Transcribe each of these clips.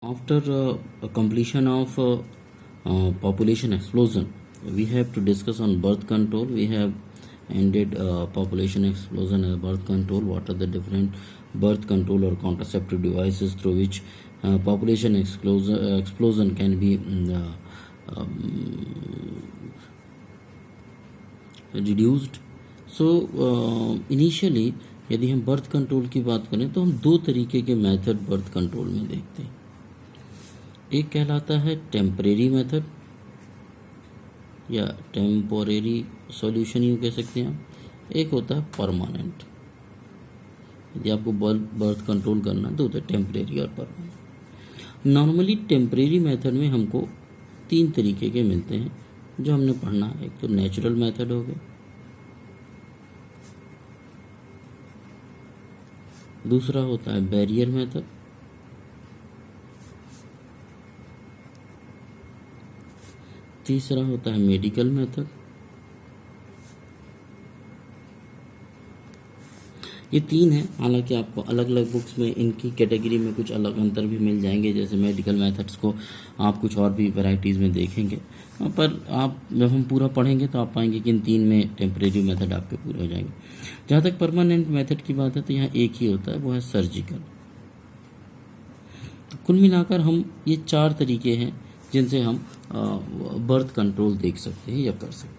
After a completion of population explosion, we have to discuss on birth control. We have ended population explosion and birth control. What are the different birth control or contraceptive devices through which population explosion can be reduced. So initially यदि हम birth control की बात करें तो हम दो तरीके के मेथड बर्थ कंट्रोल में देखते हैं. एक कहलाता है टेम्परेरी मेथड या टेम्पोरेरी सॉल्यूशन यूँ कह सकते हैं. एक होता है परमानेंट. यदि आपको बर्थ कंट्रोल करना है तो होता है टेम्परेरी और परमानेंट. नॉर्मली टेम्परेरी मेथड में हमको तीन तरीके के मिलते हैं जो हमने पढ़ना है. एक तो नेचुरल मेथड हो गया, दूसरा होता है बैरियर मेथड, तीसरा होता है मेडिकल मेथड. ये तीन है. हालांकि आपको अलग अलग बुक्स में इनकी कैटेगरी में कुछ अलग अंतर भी मिल जाएंगे. जैसे मेडिकल मेथड्स को आप कुछ और भी वैरायटीज़ में देखेंगे, पर आप जब हम पूरा पढ़ेंगे तो आप पाएंगे कि इन तीन में टेम्परेरी मेथड आपके पूरे हो जाएंगे. जहाँ तक परमानेंट मेथड की बात है तो यहाँ एक ही होता है, वो है सर्जिकल. तो कुल मिलाकर हम ये चार तरीके हैं जिनसे हम बर्थ कंट्रोल देख सकते हैं या कर सकते हैं.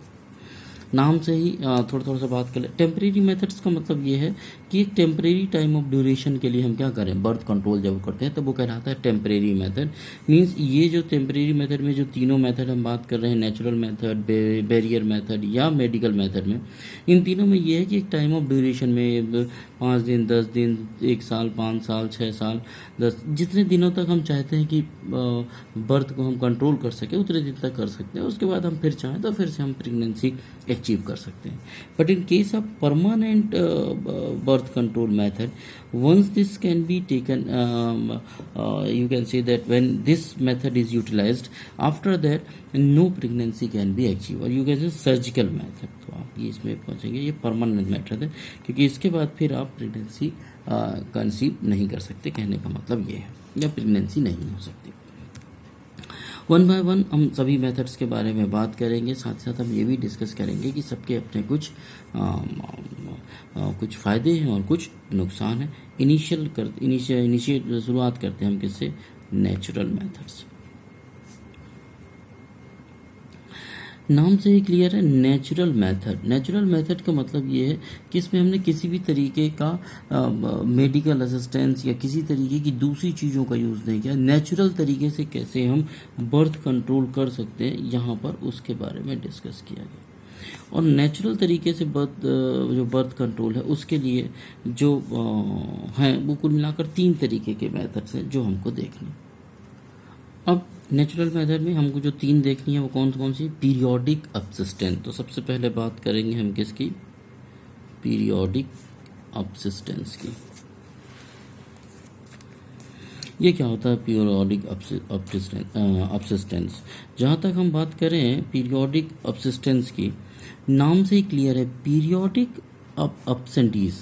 नाम से ही थोड़ा सा बात कर ले. टेम्परेरी मेथड्स का मतलब ये है कि एक टेम्परेरी टाइम ऑफ ड्यूरेशन के लिए हम क्या करें, बर्थ कंट्रोल जब करते हैं तो वो कहलाता है टेम्परेरी मेथड. मींस ये जो टेम्परेरी मेथड में जो तीनों मेथड हम बात कर रहे हैं, नेचुरल मेथड, बैरियर मेथड या मेडिकल मेथड में, इन तीनों में ये है कि एक टाइम ऑफ ड्यूरेशन में 5 दिन, 10 दिन, 1 साल, 5 साल, 6 साल, 10, जितने दिनों तक हम चाहते हैं कि बर्थ को हम कंट्रोल कर सकें उतने दिन तक कर सकते हैं. उसके बाद हम फिर चाहें तो फिर से हम प्रेगनेंसी अचीव कर सकते हैं. But in case of permanent birth control method, once this can be taken, you can say that when this method is utilized, after that no pregnancy can be achieved. और you can say surgical method. तो आप ये इसमें पहुंचेंगे, ये permanent method है क्योंकि इसके बाद फिर आप प्रेगनेंसी कंसीव नहीं कर सकते. कहने का मतलब ये है, या प्रेगनेंसी नहीं हो सकती. वन बाय वन हम सभी मेथड्स के बारे में बात करेंगे. साथ ही साथ हम ये भी डिस्कस करेंगे कि सबके अपने कुछ फ़ायदे हैं और कुछ नुकसान हैं. इनिशियल शुरुआत करते हैं हम किससे, नेचुरल मेथड से. नाम से ही क्लियर है, नेचुरल मेथड. नेचुरल मेथड का मतलब ये है कि इसमें हमने किसी भी तरीके का मेडिकल असिस्टेंस या किसी तरीके की दूसरी चीज़ों का यूज़ नहीं किया. नेचुरल तरीके से कैसे हम बर्थ कंट्रोल कर सकते हैं, यहाँ पर उसके बारे में डिस्कस किया गया. और नेचुरल तरीके से जो बर्थ कंट्रोल है उसके लिए जो हैं वो कुल मिलाकर 3 तरीके के मेथड्स हैं जो हमको देखने. अब नेचुरल मेथड में हमको जो 3 देखनी है वो कौन सी, पीरियोडिक अपसिस्टेंस. तो सबसे पहले बात करेंगे हम किसकी, पीरियोडिक अपसिस्टेंस की. ये क्या होता है पीरियोडिक अपसिस्टेंस. जहाँ तक हम बात करें पीरियोडिक अपसिस्टेंस की, नाम से ही क्लियर है, periodic abstinence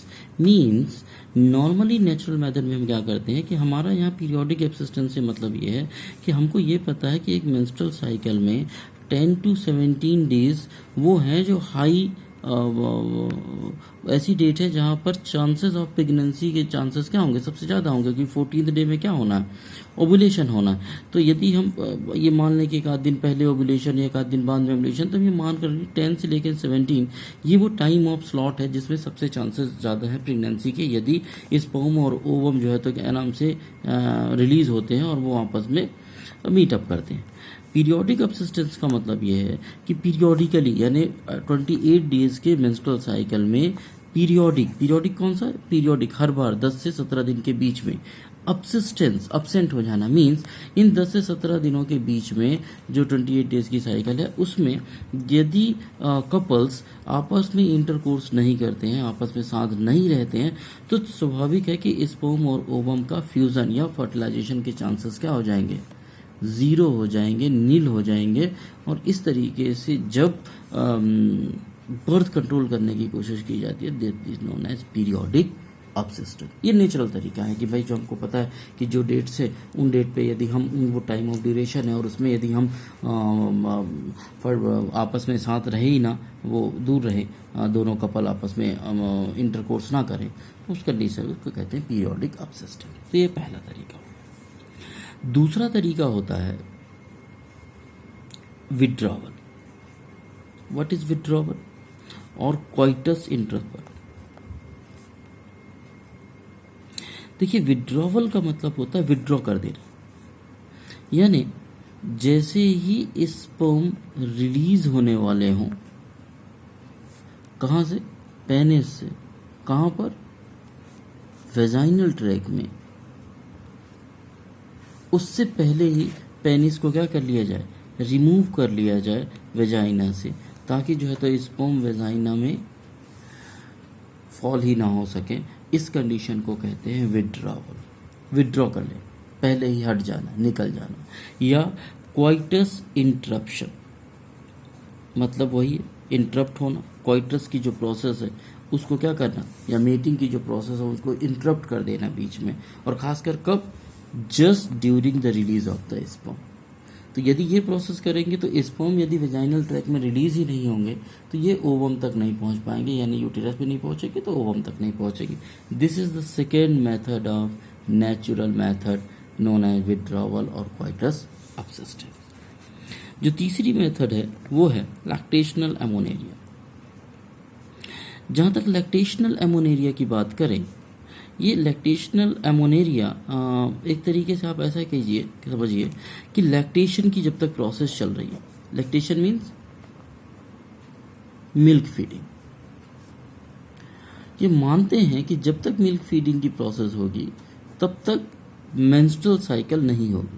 means normally natural method में हम क्या करते हैं कि हमारा यहाँ पीरियोडिक अपसिस्टेंस से मतलब ये है कि हमको ये पता है कि एक मेंस्ट्रुअल साइकिल में 10 to 17 डेज वो हैं जो हाई ऐसी डेट है जहाँ पर चांसेस ऑफ प्रेगनेंसी के चांसेस क्या होंगे, सबसे ज़्यादा होंगे. क्योंकि 14th डे में क्या होना है, ओवुलेशन होना है. तो यदि हम ये मान लें कि एक आध दिन पहले ओवुलेशन या एक आध दिन बाद में ओवुलेशन, तो ये मान कर 10 से लेकर 17 ये वो टाइम ऑफ स्लॉट है जिसमें सबसे चांसेस ज़्यादा है प्रेगनेंसी के. यदि स्पर्म और ओवम जो है तो क्या नाम से रिलीज़ होते हैं और वो आपस में मीटअप करते हैं. पीरियोडिक अपसिस्टेंस का मतलब ये है कि पीरियोडिकली यानी 28 डेज के मेंस्ट्रुअल साइकिल में पीरियोडिक कौन सा, पीरियोडिक हर बार 10 से 17 दिन के बीच में अपसिस्टेंस अपसेंट हो जाना. मीन्स इन 10 से 17 दिनों के बीच में जो 28 डेज की साइकिल है उसमें यदि कपल्स आपस में इंटरकोर्स नहीं करते हैं, आपस में साथ नहीं रहते हैं, तो स्वाभाविक है कि स्पर्म और ओवम का फ्यूजन या फर्टिलाइजेशन के चांसेस क्या हो जाएंगे, 0 हो जाएंगे, नील हो जाएंगे. और इस तरीके से जब बर्थ कंट्रोल करने की कोशिश की जाती है, that is known as periodic up system. ये नेचुरल तरीका है कि भाई जो हमको पता है कि जो डेट से उन डेट पे यदि हम वो टाइम ऑफ ड्यूरेशन है और उसमें यदि हम आपस में साथ रहे ही ना, वो दूर रहे, दोनों कपल आपस में इंटरकोर्स ना करें, तो उस कंडीशन को कहते हैं पीरियोडिक अप सिस्टम। तो ये पहला तरीका। दूसरा तरीका होता है विड्रॉवल। What is withdrawal? और कोइटस इंटरवल। देखिए, विड्रॉवल का मतलब होता है विड्रॉ कर देना, यानी जैसे ही स्पर्म रिलीज होने वाले हों, कहाँ से? पेनिस से। कहाँ पर? वेजाइनल ट्रैक में। उससे पहले ही पेनिस को क्या कर लिया जाए? रिमूव कर लिया जाए वेजाइना से, ताकि जो है तो स्पर्म वेजाइना में फॉल ही ना हो सके। इस कंडीशन को कहते हैं विड्रॉवल। विड्रॉ कर ले, पहले ही हट जाना, निकल जाना। या क्वाइटस इंटरप्शन, मतलब वही इंटरप्ट होना। क्वाइटस की जो प्रोसेस है उसको क्या करना, या मेटिंग की जो प्रोसेस है उसको इंटरप्ट कर देना बीच में, और खासकर कब? Just during the release of the sperm. तो यदि ये प्रोसेस करेंगे तो स्पर्म यदि वेजाइनल ट्रैक में रिलीज ही नहीं होंगे तो ये ओवम तक नहीं पहुंच पाएंगे, यानी यूटेरस भी नहीं पहुंचेगी तो ओवम तक नहीं पहुंचेगी। This is the second method of natural method known as withdrawal और क्वाइटस अप सिस्टम। जो तीसरी मेथड है वो है लैक्टेशनल एमोनेरिया। जहाँ तक लैक्टेशनल एमोनेरिया की बात करें, ये लैक्टेशनल एमोनेरिया एक तरीके से आप ऐसा कीजिए, समझिए कि लैक्टेशन की जब तक प्रोसेस चल रही है, लैक्टेशन मीन्स मिल्क फीडिंग। ये मानते हैं कि जब तक मिल्क फीडिंग की प्रोसेस होगी तब तक मेंस्ट्रुअल साइकिल नहीं होगी,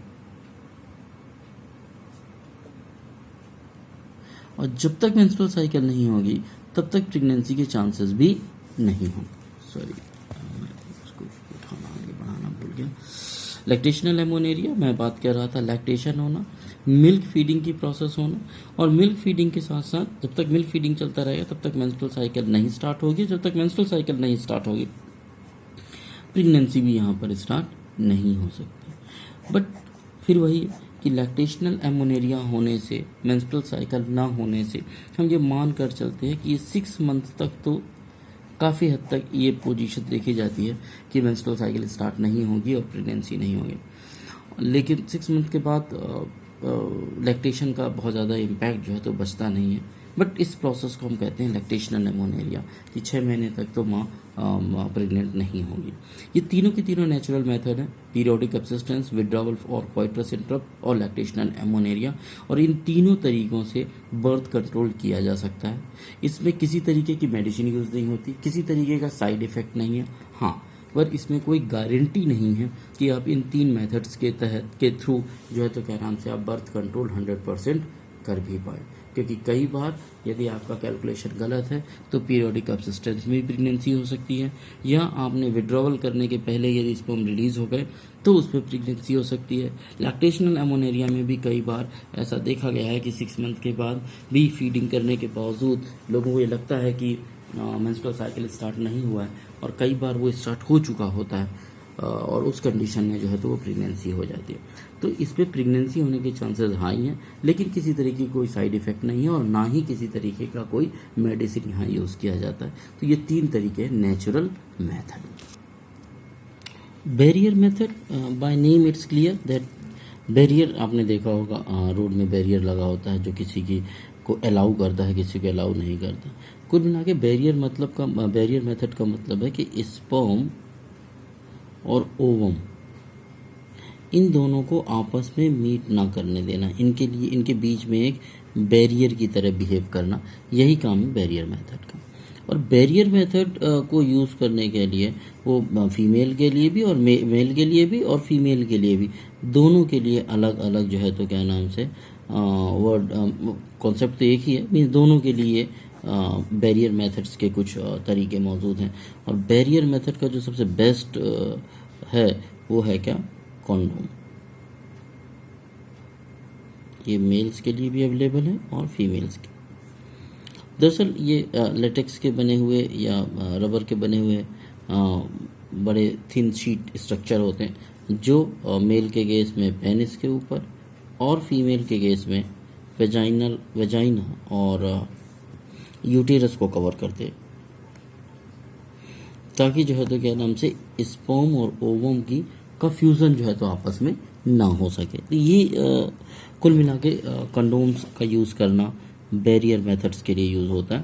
और जब तक मेंस्ट्रुअल साइकिल नहीं होगी तब तक प्रेगनेंसी के चांसेस भी नहीं होंगे। सॉरी, उसको उठाना, आगे बढ़ाना भूल गया। लैक्टेशनल एमोनेरिया, मैं बात कर रहा था लैक्टेशन होना, मिल्क फीडिंग की प्रोसेस होना, और मिल्क फीडिंग के साथ साथ जब तक मिल्क फीडिंग चलता रहेगा तब तक मेंस्ट्रुअल साइकिल नहीं स्टार्ट होगी। जब तक मेंस्ट्रुअल साइकिल नहीं स्टार्ट होगी प्रेगनेंसी भी यहाँ पर स्टार्ट नहीं हो सकती। बट फिर वही कि लैक्टेशनल एमोनेरिया होने से, मेंस्ट्रुअल साइकिल ना होने से हम ये मान कर चलते हैं कि ये 6 मंथ तक तो काफ़ी हद तक ये पोजीशन देखी जाती है कि मेंस्ट्रुअल साइकिल स्टार्ट नहीं होगी और प्रेगनेंसी नहीं होगी। लेकिन 6 मंथ के बाद लैक्टेशन का बहुत ज़्यादा इम्पैक्ट जो है तो बचता नहीं है। बट इस प्रोसेस को हम कहते हैं लैक्टेशनल एमोनेरिया, कि 6 महीने तक तो माँ प्रेग्नेंट नहीं होगी। ये तीनों की तीनों नेचुरल मेथड है, पीरियोडिक सब्सिस्टेंस, विड्रॉवल और क्वाइटस इंटरप्ट और लैक्टेशनल एमोनेरिया। और इन तीनों तरीकों से बर्थ कंट्रोल किया जा सकता है। इसमें किसी तरीके की मेडिसिन यूज़ नहीं होती, किसी तरीके का साइड इफ़ेक्ट नहीं है। हाँ, पर इसमें कोई गारंटी नहीं है कि आप इन 3 मेथड्स के तहत के थ्रू जो है तो क्या नाम से आप बर्थ कंट्रोल 100% कर भी पाए, क्योंकि कई बार यदि आपका कैलकुलेशन गलत है तो पीरियोडिक सब्सिस्टेंस में भी प्रेगनेंसी हो सकती है, या आपने विड्रॉवल करने के पहले यदि स्पर्म रिलीज हो गए तो उसमें प्रेगनेंसी हो सकती है। लैक्टेशनल एमोनेरिया में भी कई बार ऐसा देखा गया है कि 6 मंथ के बाद भी फीडिंग करने के बावजूद लोगों को ये लगता है कि मेंस्ट्रुअल साइकिल स्टार्ट नहीं हुआ है, और कई बार वो स्टार्ट हो चुका होता है, और उस कंडीशन में जो है तो वो प्रेगनेंसी हो जाती है। तो इस पर प्रेगनेंसी होने के चांसेस हाई हैं, लेकिन किसी तरीके की कोई साइड इफ़ेक्ट नहीं है, और ना ही किसी तरीके का कोई मेडिसिन यहाँ यूज़ किया जाता है। तो ये 3 तरीके natural method. Barrier method, by name it's clear that barrier, आपने देखा होगा रोड में बैरियर लगा होता है जो किसी की को अलाउ करता है, किसी को अलाउ नहीं करता। कुल मिला के बैरियर मेथड का मतलब है कि स्पर्म और ओवम इन दोनों को आपस में मीट ना करने देना, इनके लिए इनके बीच में एक बैरियर की तरह बिहेव करना, यही काम है बैरियर मेथड का। और बैरियर मेथड को यूज़ करने के लिए वो फीमेल के लिए भी और मेल के लिए भी और फीमेल के लिए भी, दोनों के लिए अलग अलग जो है तो क्या नाम से वर्ड कॉन्सेप्ट तो एक ही है, मीन्स दोनों के लिए बैरियर मेथड्स के कुछ तरीके मौजूद हैं। और बैरियर मेथड का जो सबसे बेस्ट है वो है क्या? कॉन्डोम। ये मेल्स के लिए भी अवेलेबल है और फीमेल्स के। दरअसल ये लेटेक्स के बने हुए या रबर के बने हुए बड़े थिन शीट स्ट्रक्चर होते हैं जो मेल के केस में पेनिस के ऊपर और फीमेल के केस में वेजाइना और यूटेरस को कवर करते हैं, ताकि जो है तो क्या नाम से स्पर्म और ओवम की का फ्यूज़न जो है तो आपस में ना हो सके। तो ये कुल मिला के कंडोम्स का यूज़ करना बैरियर मेथड्स के लिए यूज़ होता है।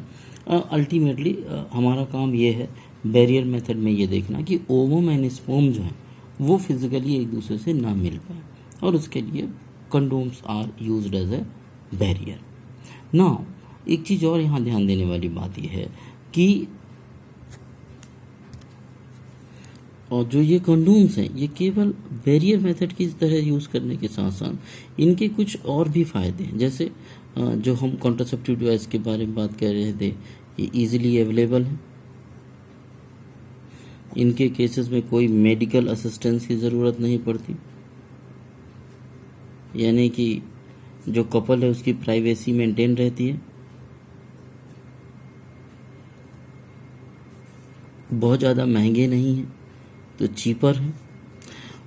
अल्टीमेटली हमारा काम ये है बैरियर मेथड में ये देखना कि ओवम एंड स्पर्म जो है वो फिजिकली एक दूसरे से ना मिल पाए, और उसके लिए condoms are used as a barrier. Now एक चीज़ और यहाँ ध्यान देने वाली बात यह है कि और जो ये कंडोम्स हैं ये केवल बैरियर मेथड की तरह यूज़ करने के साथ साथ इनके कुछ और भी फ़ायदे हैं। जैसे जो हम कॉन्ट्रासेप्टिव डिवाइस के बारे में बात कर रहे थे, ये इजीली अवेलेबल है, इनके केसेस में कोई मेडिकल असिस्टेंस की ज़रूरत नहीं पड़ती, यानी कि जो कपल है उसकी प्राइवेसी मेंटेन रहती है। बहुत ज़्यादा महंगे नहीं हैं, तो चीपर है।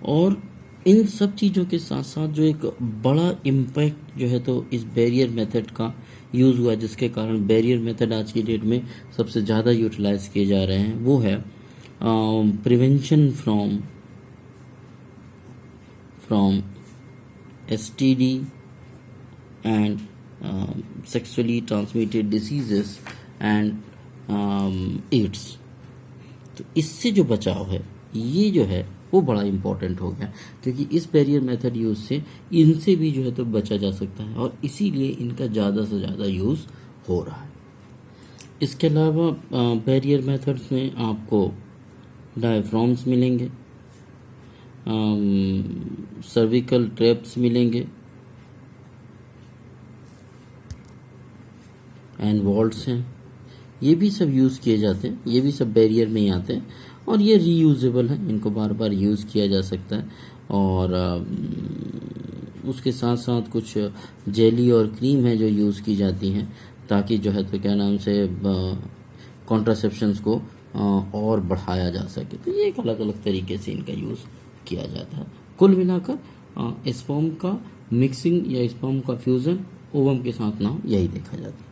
और इन सब चीज़ों के साथ साथ जो एक बड़ा इम्पैक्ट जो है तो इस बैरियर मेथड का यूज़ हुआ, जिसके कारण बैरियर मेथड आज की डेट में सबसे ज़्यादा यूटिलाइज किए जा रहे हैं, वो है prevention from STD and sexually transmitted diseases and AIDS. तो इससे जो बचाव है ये जो है वो बड़ा इम्पॉर्टेंट हो गया, क्योंकि इस बैरियर मेथड यूज़ से इनसे भी जो है तो बचा जा सकता है, और इसीलिए इनका ज़्यादा से ज़्यादा यूज़ हो रहा है। इसके अलावा बैरियर मेथड्स में आपको डायफ्राम्स मिलेंगे, सर्विकल ट्रैप्स मिलेंगे एंड वॉल्ट्स हैं, ये भी सब यूज़ किए जाते हैं, ये भी सब बैरियर में ही आते हैं, और ये रीयूजेबल है, इनको बार बार यूज़ किया जा सकता है। और उसके साथ साथ कुछ जेली और क्रीम है जो यूज़ की जाती हैं, ताकि जो है तो क्या नाम से कॉन्ट्रासेप्शंस को और बढ़ाया जा सके। तो ये एक अलग अलग तरीके से इनका यूज़ किया जाता है। कुल मिलाकर स्पर्म का मिक्सिंग या स्पर्म का फ्यूज़न ओवम के साथ ना यही देखा जाता है।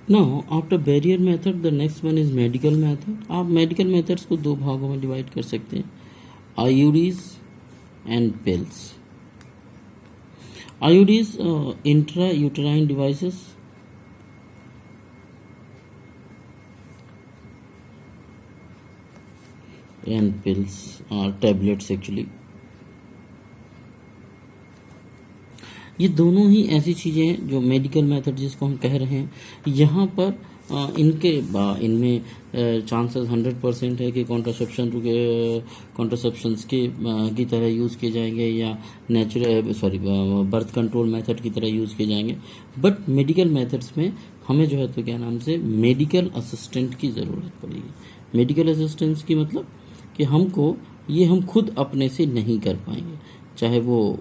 Now after barrier method the next one is medical method. आप मेडिकल मेथड्स को दो भागों में डिवाइड कर सकते हैं, IUDs and pills. IUDs intra uterine devices and pills are tablets actually. ये दोनों ही ऐसी चीज़ें हैं जो मेडिकल मेथड जिसको हम कह रहे हैं, यहाँ पर इनमें चांसेस 100% है कि कॉन्ट्रासेप्शंस की तरह यूज़ किए जाएंगे या बर्थ कंट्रोल मेथड की तरह यूज़ किए जाएंगे। बट मेडिकल मेथड्स में हमें जो है तो क्या नाम से मेडिकल असिस्टेंट की ज़रूरत पड़ेगी। मेडिकल असिस्टेंस की मतलब कि हम खुद अपने से नहीं कर पाएंगे, चाहे वो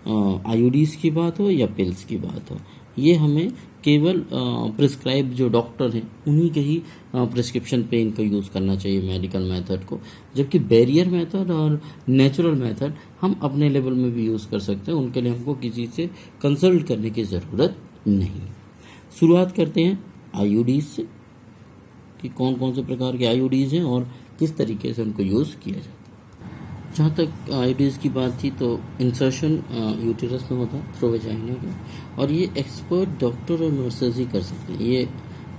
IUDs की बात हो या पिल्स की बात हो, ये हमें केवल प्रिस्क्राइब जो डॉक्टर हैं उन्हीं के ही प्रिस्क्रिप्शन पे इनको यूज़ करना चाहिए मेडिकल मेथड को। जबकि बैरियर मेथड और नेचुरल मेथड हम अपने लेवल में भी यूज़ कर सकते हैं, उनके लिए हमको किसी से कंसल्ट करने की ज़रूरत नहीं। शुरुआत करते हैं IUDs से कि कौन कौन से प्रकार के IUDs हैं और किस तरीके से उनको यूज़ किया जाता है। जहाँ तक IUDs की बात थी तो इंसर्शन यूटेरस में होता है थ्रू वेजाइना के, और ये एक्सपर्ट डॉक्टर और नर्सेज ही कर सकते हैं, ये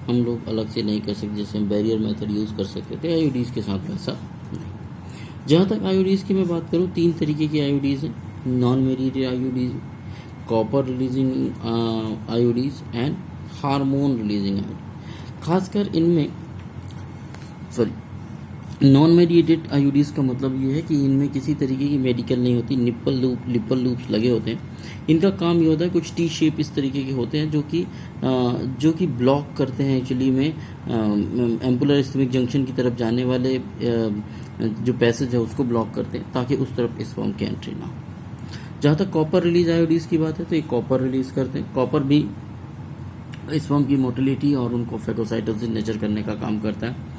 हम लोग अलग से नहीं कर सकते जैसे हम बैरियर मेथड यूज़ कर सकते थे IUDs के साथ, वैसा नहीं। जहाँ तक IUDs की मैं बात करूँ, 3 तरीके की IUDs हैं, non married IUDs, copper releasing IUDs and hormone releasing IUDs। खासकर इनमें नॉन मेडिएटेड IUDs का मतलब ये है कि इनमें किसी तरीके की मेडिकल नहीं होती, लिपल लूप्स लगे होते हैं। इनका काम ये होता है, कुछ टी शेप इस तरीके के होते हैं जो कि ब्लॉक करते हैं एक्चुअली में एम्पुलर इस्केमिक जंक्शन की तरफ जाने वाले जो पैसेज है उसको ब्लॉक करते हैं, ताकि उस तरफ स्पर्म की एंट्री ना हो। जहाँ तक कॉपर रिलीज IUDs की बात है तो ये कॉपर रिलीज करते हैं। कॉपर भी स्पर्म की मोटिलिटी और उनको फेगोसाइटोसिस नेचर करने का काम करता है।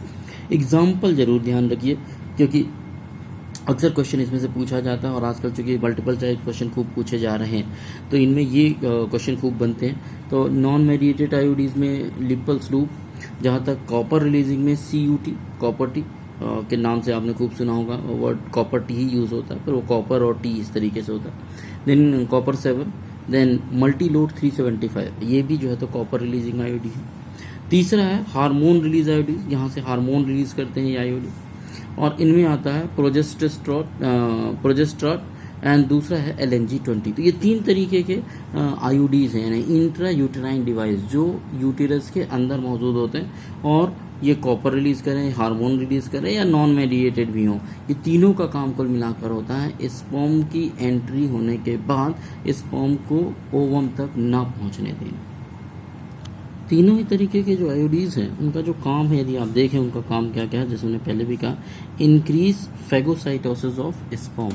एग्जाम्पल ज़रूर ध्यान रखिए, क्योंकि अक्सर क्वेश्चन इसमें से पूछा जाता है और आजकल चूँकि मल्टीपल चॉइस क्वेश्चन खूब पूछे जा रहे हैं तो इनमें ये क्वेश्चन खूब बनते हैं। तो नॉन मेडिएटेड आयोडीज में लिपल्स लूप, जहाँ तक कॉपर रिलीजिंग में CUT, कॉपर टी के नाम से आपने खूब सुना होगा, वर्ड कॉपर टी ही यूज़ होता है, पर वो कॉपर और टी इस तरीके से होता है। Then copper 7, then multi load 375, ये भी जो है तो कॉपर रिलीजिंग आयोडी है। तीसरा है हार्मोन रिलीज आयोडी, यहाँ से हार्मोन रिलीज करते हैं ये आयोडी, और इनमें आता है प्रोजेस्ट्रॉट एंड दूसरा है LNG-20। तो ये 3 तरीके के आयोडीज हैं, यानी इंट्रा यूटेराइन डिवाइस जो यूटेरस के अंदर मौजूद होते हैं, और ये कॉपर रिलीज करें, हार्मोन रिलीज करें या नॉन मेडिएटेड भी हों, ये तीनों का काम कुल मिलाकर होता है स्पर्म की एंट्री होने के बाद स्पर्म को ओवम तक ना पहुंचने देना। तीनों ही तरीके के जो आयोडीज हैं उनका जो काम है, यदि आप देखें उनका काम क्या क्या है, जैसे मैंने पहले भी कहा, increase phagocytosis of sperm.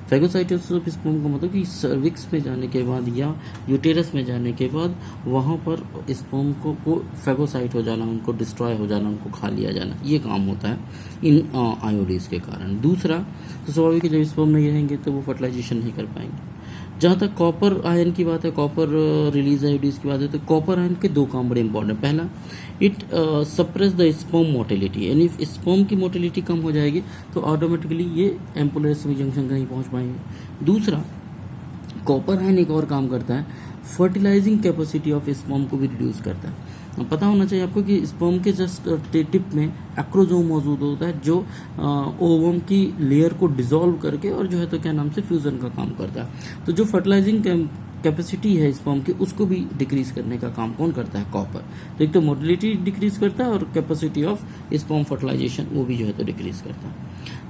Phagocytosis of sperm का मतलब कि सर्विक्स में जाने के बाद या यूटेरस में जाने के बाद वहाँ पर स्पर्म को फेगोसाइट हो जाना, उनको डिस्ट्रॉय हो जाना, उनको खा लिया जाना, ये काम होता है इन आयोडीज के कारण। दूसरा, तो स्वाभाविक है जब स्पर्म नहीं रहेंगे तो वो फर्टिलाइजेशन नहीं कर पाएंगे। जहाँ तक कॉपर आयन की बात है, कॉपर रिलीज आयोडीज की बात है, तो कॉपर आयन के 2 काम बड़े इंपॉर्टेंट। पहला, it suppress the sperm motility, यानी स्पर्म की मोटिलिटी कम हो जाएगी तो ऑटोमेटिकली ये एम्पुलर जंक्शन नहीं पहुँच पाएंगे। दूसरा, कॉपर आयन एक और काम करता है, फर्टिलाइजिंग कैपेसिटी ऑफ स्पर्म को भी रिड्यूस करता है। पता होना चाहिए आपको कि स्पर्म के जस्ट टिप में एक्रोजोम मौजूद होता है जो ओवम की लेयर को डिसॉल्व करके और जो है तो क्या नाम से फ्यूजन का काम करता है। तो जो फर्टिलाइजिंग कैपेसिटी है स्पर्म की उसको भी डिक्रीज करने का काम कौन करता है? कॉपर। तो एक तो मोटिलिटी डिक्रीज करता है और कैपेसिटी ऑफ स्पर्म फर्टिलाइजेशन वो भी जो है तो डिक्रीज करता है।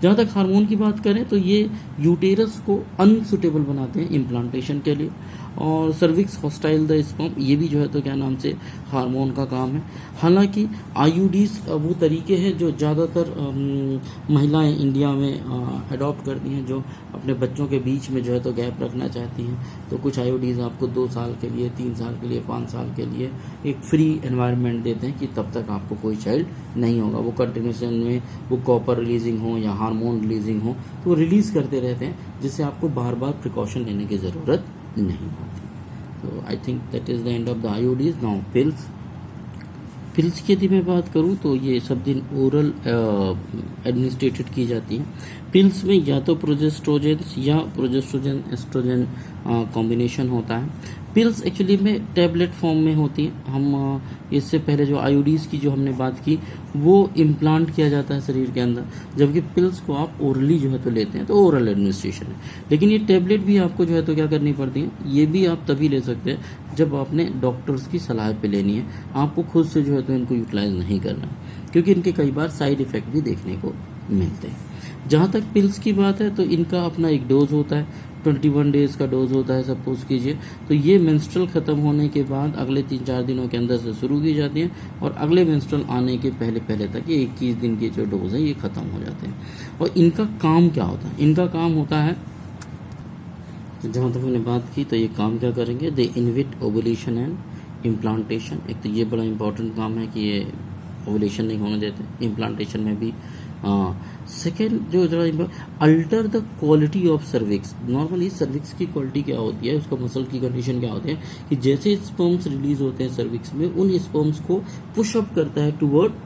जहाँ तक हार्मोन की बात करें तो ये यूटेरस को अनसुटेबल बनाते हैं इम्प्लांटेशन के लिए, और सर्विक्स हॉस्टाइल द स्पर्म, ये भी जो है तो क्या नाम से हार्मोन का काम है। हालांकि आईयूडीज वो तरीके हैं जो ज़्यादातर महिलाएं इंडिया में अडॉप्ट करती हैं, जो अपने बच्चों के बीच में जो है तो गैप रखना चाहती हैं। तो कुछ आईयूडीज आपको 2 साल के लिए, 3 साल के लिए, 5 साल के लिए एक फ्री एनवायरनमेंट देते हैं कि तब तक आपको कोई चाइल्ड नहीं होगा। वो कंटिन्यूशन में वो कॉपर रिलीजिंग हो या हार्मोन रिलीजिंग हो तो वो रिलीज़ करते रहते हैं, जिससे आपको बार बार प्रिकॉशन लेने की ज़रूरत नहीं होती। तो I think that is the end of the IUDs. Now pills की यदि मैं बात करूं तो ये सब दिन ओरल एडमिनिस्ट्रेटेड की जाती हैं। पिल्स में या तो प्रोजेस्ट्रोजेंस या प्रोजेस्ट्रोजन एस्ट्रोजन कॉम्बिनेशन होता है। पिल्स एक्चुअली में टैबलेट फॉर्म में होती हैं। हम इससे पहले जो आईयूडीज की जो हमने बात की वो इम्प्लांट किया जाता है शरीर के अंदर, जबकि पिल्स को आप ओरली जो है तो लेते हैं, तो ओरल एडमिनिस्ट्रेशन है। लेकिन ये टैबलेट भी आपको जो है तो क्या करनी पड़ती है, ये भी आप तभी ले सकते हैं जब आपने डॉक्टर्स की सलाह पे लेनी है। आपको खुद से जो है तो इनको यूटिलाइज नहीं करना, क्योंकि इनके कई बार साइड इफ़ेक्ट भी देखने को मिलते हैं। जहाँ तक पिल्स की बात है तो इनका अपना एक डोज होता है, 21 डेज़ का डोज होता है सपोज कीजिए। तो ये मेंस्ट्रुअल ख़त्म होने के बाद अगले 3-4 दिनों के अंदर से शुरू की जाती हैं और अगले मेंस्ट्रुअल आने के पहले तक ये 21 दिन के जो डोज है ये ख़त्म हो जाते हैं। और इनका काम क्या होता है? इनका काम होता है, तो जहाँ तक मैंने बात की तो ये काम क्या करेंगे, दे इनविट ओवुलेशन एंड इम्प्लांटेशन। एक तो ये बड़ा इंपॉर्टेंट काम है कि ये ओवुलेशन नहीं होने देते, इम्प्लांटेशन में भी। सेकेंड जो जरा alter the quality of cervix. Normally cervix की क्वालिटी क्या होती है, उसका मसल की कंडीशन क्या होती है कि जैसे स्पर्म्स रिलीज होते हैं सर्विक्स में, उन स्पर्म्स को पुशअप करता है टुवर्ड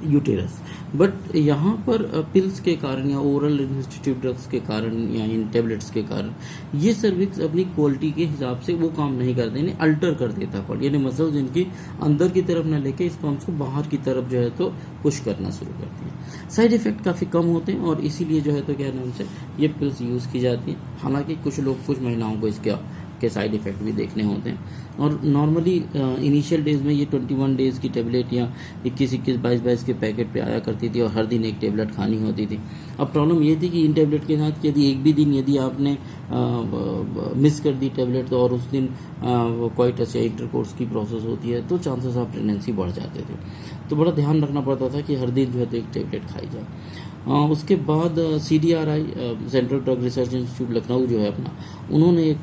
यूटेरस। बट यहाँ पर पिल्स के कारण या ओरल एडमिनिस्ट्रेटिव ड्रग्स के कारण या इन टेबलेट्स के कारण ये सर्विक्स अपनी क्वालिटी के हिसाब से वो काम नहीं करते, यानी अल्टर कर देता है क्वालिटी, यानी मसल्स इनकी अंदर की तरफ न लेके स्पर्म्स को बाहर की तरफ जो है तो पुश करना शुरू करती हैं। साइड इफेक्ट काफ़ी कम होते हैं और इसीलिए जो है तो क्या नाम से ये पिल्स यूज़ की जाती हैं। हालांकि कुछ महिलाओं को इसके साइड इफ़ेक्ट भी देखने होते हैं। और नॉर्मली इनिशियल डेज में ये 21 डेज़ की टेबलेट या 21-21, 22-22 के पैकेट पे आया करती थी और हर दिन एक टेबलेट खानी होती थी। अब प्रॉब्लम ये थी कि इन टेबलेट के साथ यदि एक भी दिन यदि आपने मिस कर दी टेबलेट तो और उस दिन क्वाइट अच्छा इंटरकोर्स की प्रोसेस होती है तो चांसेस ऑफ प्रेगनेंसी बढ़ जाते थे। तो बड़ा ध्यान रखना पड़ता था कि हर दिन जो है तो एक टेबलेट खाई जाए। उसके बाद CDRI central drug research institute Lucknow जो है अपना, उन्होंने एक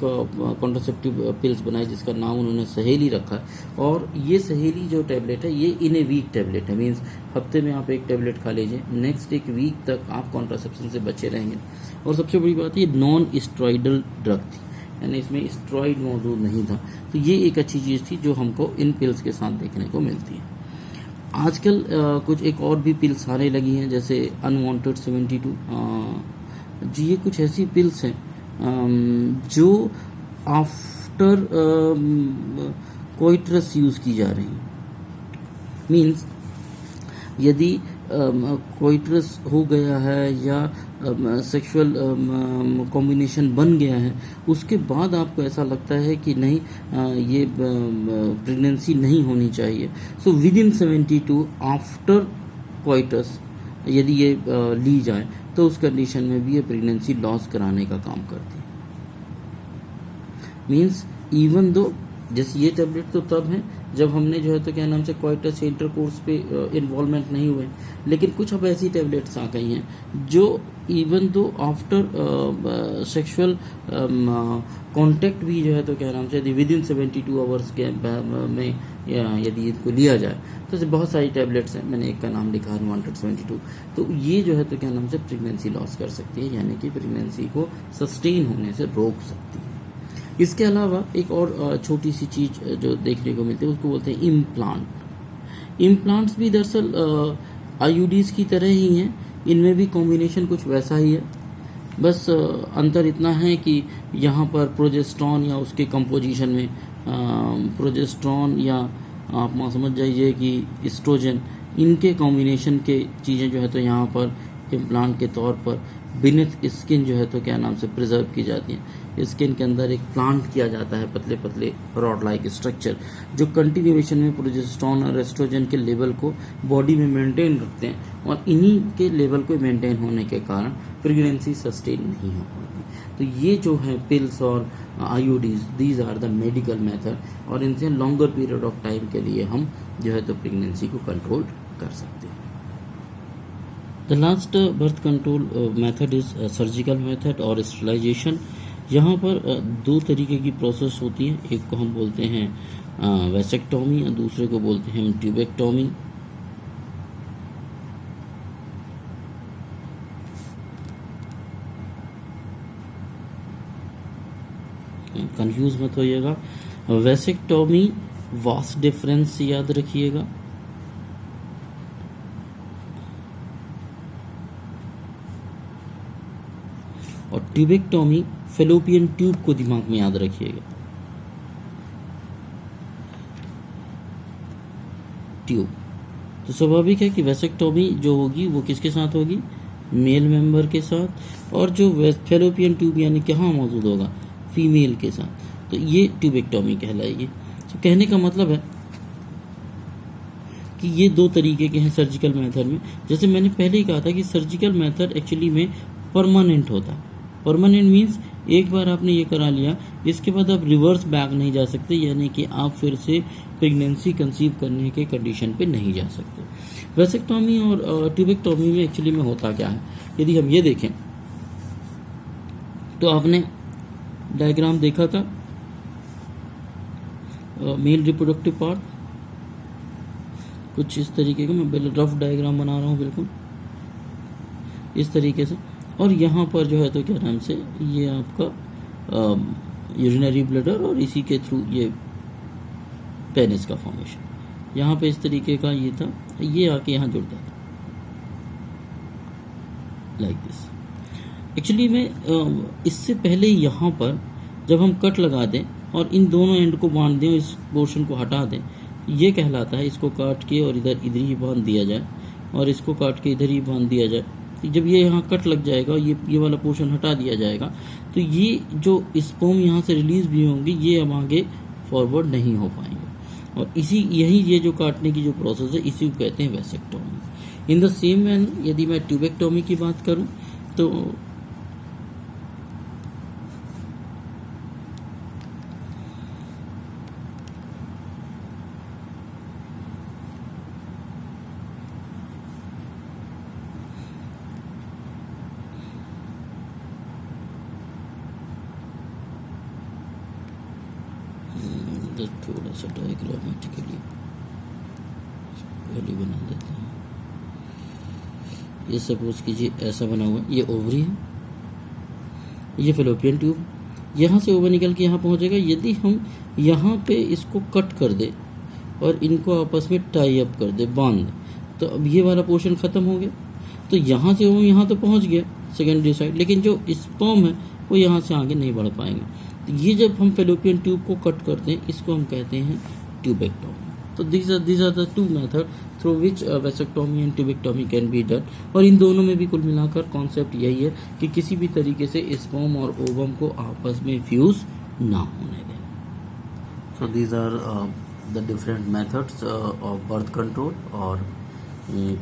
कॉन्ट्रासेप्टिव पिल्स बनाई जिसका नाम उन्होंने सहेली रखा है। और ये सहेली जो टैबलेट है ये इन ए वीक टैबलेट है, मीन्स हफ्ते में आप एक टैबलेट खा लीजिए, नेक्स्ट एक वीक तक आप कॉन्ट्रासेप्शन से बचे रहेंगे। और सबसे बड़ी बात, ये नॉन स्टेरॉइडल ड्रग थी, यानी इसमें स्टेरॉइड मौजूद नहीं था। तो ये एक अच्छी चीज़ थी जो हमको इन पिल्स के साथ देखने को मिलती है। आजकल कुछ एक और भी पिल्स आने लगी हैं, जैसे अनवांटेड 72 जी, ये कुछ ऐसी पिल्स हैं जो आफ्टर कोइट्रस यूज़ की जा रही हैं। मीन्स यदि कोइट्रस हो गया है या सेक्सुअल कॉम्बिनेशन बन गया है, उसके बाद आपको ऐसा लगता है कि नहीं ये प्रेगनेंसी नहीं होनी चाहिए, so with in 72 after coitus यदि ये ली जाए तो उस कंडीशन में भी ये प्रेगनेंसी लॉस कराने का काम करती है। मीन्स इवन दो, जैसे ये टैबलेट तो तब है जब हमने जो है तो क्या नाम से कोइटस इंटरकोर्स पे इन्वॉल्वमेंट नहीं हुए, लेकिन कुछ अब ऐसी टैबलेट्स आ गई हैं जो even though after sexual contact भी जो है तो क्या नाम से यदि विद इन 72 आवर्स के में यदि इनको लिया जाए तो बहुत सारी टैबलेट्स हैं, मैंने एक का नाम लिखा है अनवांटेड 72, तो ये जो है तो क्या नाम से प्रेगनेंसी लॉस कर सकती है, यानी कि प्रेगनेंसी को सस्टेन होने से रोक सकती है। इसके अलावा एक और छोटी सी चीज़ जो देखने को मिलती है उसको बोलते हैं इम्प्लांट। इम्प्लांट्स भी दरअसल IUDs की तरह ही हैं, इनमें भी कॉम्बिनेशन कुछ वैसा ही है, बस अंतर इतना है कि यहाँ पर प्रोजेस्ट्रॉन या उसके कंपोजिशन में प्रोजेस्ट्रॉन या आप समझ जाइए कि एस्ट्रोजन, इनके कॉम्बिनेशन के चीज़ें जो है तो यहाँ पर इम्प्लांट के तौर पर बीनेथ स्किन जो है तो क्या नाम से प्रिजर्व की जाती है। स्किन के अंदर एक प्लांट किया जाता है, पतले पतले रॉड लाइक स्ट्रक्चर, जो कंटिन्यूएशन में प्रोजेस्टेरोन और एस्ट्रोजन के लेवल को बॉडी में मेंटेन रखते हैं, और इन्हीं के लेवल को मेंटेन होने के कारण प्रेगनेंसी सस्टेन नहीं हो पाती। तो ये जो है पिल्स और IUDs, these are the medical method, और इनसे लॉन्गर पीरियड ऑफ टाइम के लिए हम जो है तो प्रेगनेंसी को कंट्रोल कर सकते हैं। The last birth control method is surgical method और स्टरलाइजेशन। यहाँ पर दो तरीके की प्रोसेस होती है, एक को हम बोलते हैं वैसेक्टोमी और दूसरे को बोलते हैं हम ट्यूबेक्टोमी। कंफ्यूज मत होइएगा, वैसेक्टोमी वास्ट डिफरेंस याद रखिएगा, और ट्यूबेक्टोमी फेलोपियन ट्यूब को दिमाग में याद रखिएगा। ट्यूब तो स्वाभाविक है कि वैसेक्टोमी जो होगी वो किसके साथ होगी, मेल मेंबर के साथ, और जो फेलोपियन ट्यूब यानी कहाँ मौजूद होगा, फीमेल के साथ, तो ये ट्यूबेक्टोमी कहलाएगी। तो कहने का मतलब है कि ये दो तरीके के हैं सर्जिकल मेथड में। जैसे मैंने पहले ही कहा था कि सर्जिकल मेथड एक्चुअली में परमानेंट होता है। परमानेंट मीन्स एक बार आपने ये करा लिया, इसके बाद आप रिवर्स बैक नहीं जा सकते, यानी कि आप फिर से प्रेगनेंसी कंसीव करने के कंडीशन पे नहीं जा सकते। वैसेक्टोमी और ट्यूबेक्टोमी में एक्चुअली में होता क्या है, यदि हम ये देखें तो आपने डायग्राम देखा था मेल रिप्रोडक्टिव पार्ट, कुछ इस तरीके का, मैं रफ डायग्राम बना रहा हूँ बिल्कुल इस तरीके से, और यहाँ पर जो है तो क्या नाम से ये आपका यूरिनरी ब्लडर और इसी के थ्रू ये पेनिस का फॉर्मेशन, यहाँ पे इस तरीके का ये था, ये आके यहाँ जुड़ता था लाइक दिस। एक्चुअली में इससे पहले यहाँ पर जब हम कट लगा दें और इन दोनों एंड को बांध दें, इस पोर्शन को हटा दें, ये कहलाता है, इसको काट के और इधर ही बांध दिया जाए और इसको काट के इधर ही बांध दिया जाए। जब ये यहाँ कट लग जाएगा, ये वाला पोर्शन हटा दिया जाएगा, तो ये जो स्पर्म यहाँ से रिलीज भी होंगे ये अब आगे फॉरवर्ड नहीं हो पाएंगे, और यही ये जो काटने की जो प्रोसेस है इसी को कहते हैं vasectomy. In the same way यदि मैं ट्यूबेक्टोमी की बात करूं तो थोड़ा सा डायग्रामेटिकली पहले बना देते हैं। ये सपोज कीजिए ऐसा बना हुआ है, ये ओवरी है, ये फेलोपियन ट्यूब, यहाँ से ओवर निकल के यहाँ पहुँचेगा। यदि हम यहाँ पे इसको कट कर दे और इनको आपस में टाई अप कर दे, बांध दे, तो अब ये वाला पोर्शन ख़त्म हो गया। तो यहाँ से वो यहाँ तो पहुँच गया सेकेंडरी साइड, लेकिन जो स्पर्म है वो यहाँ से आगे नहीं बढ़ पाएंगे। तो ये जब हम फेलोपियन ट्यूब को कट करते हैं, इसको हम कहते हैं ट्यूबेक्टोमी। तो these are the two method through which vasectomy and tubectomy can be done. और इन दोनों में भी कुल मिलाकर कॉन्सेप्ट यही है कि किसी भी तरीके से स्पर्म और ओवम को आपस में फ्यूज ना होने दें। So these are the different methods of birth control or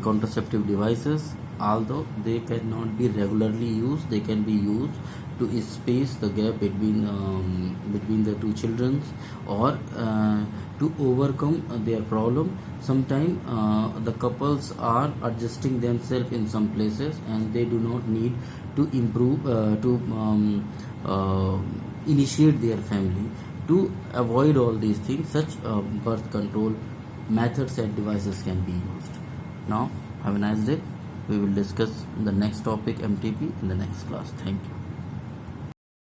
contraceptive devices. Although they cannot be regularly used, they can be used to space the gap between the two children, or to overcome their problem. Sometimes the couples are adjusting themselves in some places and they do not need to improve to initiate their family. To avoid all these things, such birth control methods and devices can be used. Now, have a nice day. We will discuss the next topic, MTP, in the next class. Thank you.